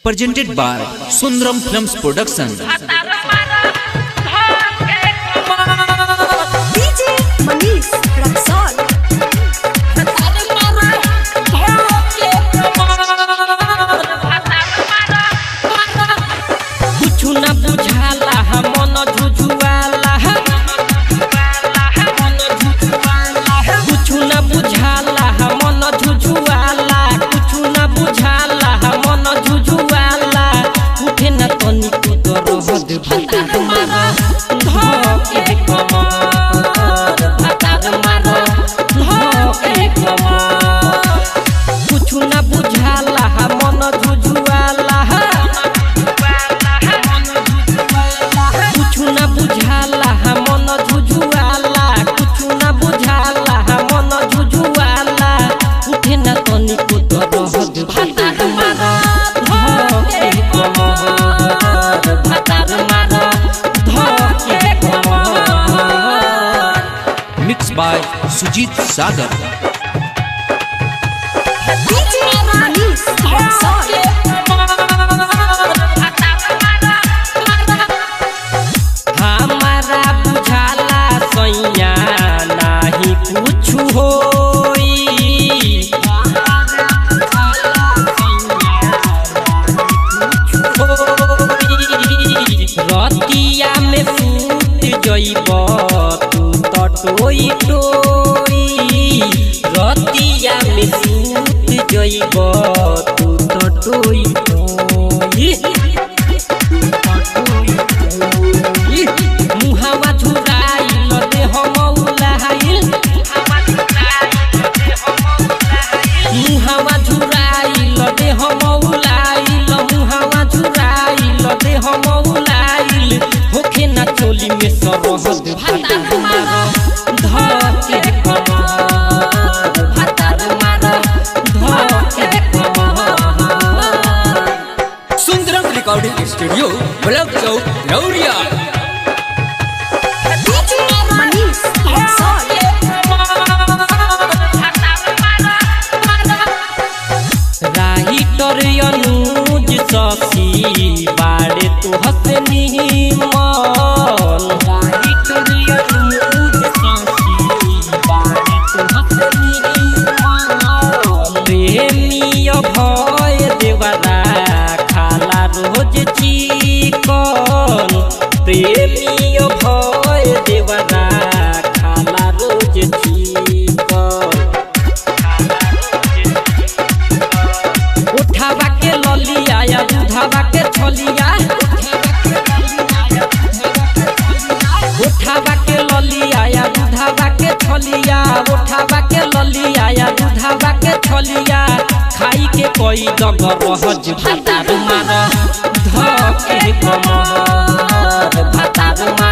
presented by Sundaram Films Production. DJ Manish Raksol. कुछु न बुझाला मन झुझुआला कुछु न बुझाला मन झुझुआला कुछु न बुझाला मन झुझुआला उठे न तनी को दरद भातार मारा धके कमर भातार मारा धके कमर कुछु न बुझाला मन झुझुआला कुछु न बुझाला मन झुझुआला कुछु न बुझाला मन झुझुआला उठे न तनी को दरद भातार मारा धके कमर भातार मारा धके कमर। Mixed by Sujit Sagar. DJ Manish Raksol. हमारा बुझाला सैया नाही कुछु होई रतिया में फूट जइब तू तो टोई टोई रतिया में फूट जइब तू तो टोई टोई मुहावा झुराइल देह मौलाइल मुहावा झुराइल देह मौलाइल मुहावा झुराइल देह मौलाइल होखे ना चोली में सरहद भातार मारा धके कमर भातार मारा धके कमर। Sundaram Recording Studio, Block Chowk, Lauria. DJ Manish Raksol. Writer Anuj Shashi बाड़े तो हसनी मन राइटर अनुज शशि बाड़े तो हसनी मन प्रेमी भय देवरा खाला रोज चिकन प्रेमी भय देवरा खाला रोज चिकन उठावा के ललिया या दूधावा के छलिया उठावा के ललिया या दूधावा के छलिया उठावा के ललिया या दूधावा के छलिया खाई के कोई डगर रहज भातार मारा धके कमर भातार मारा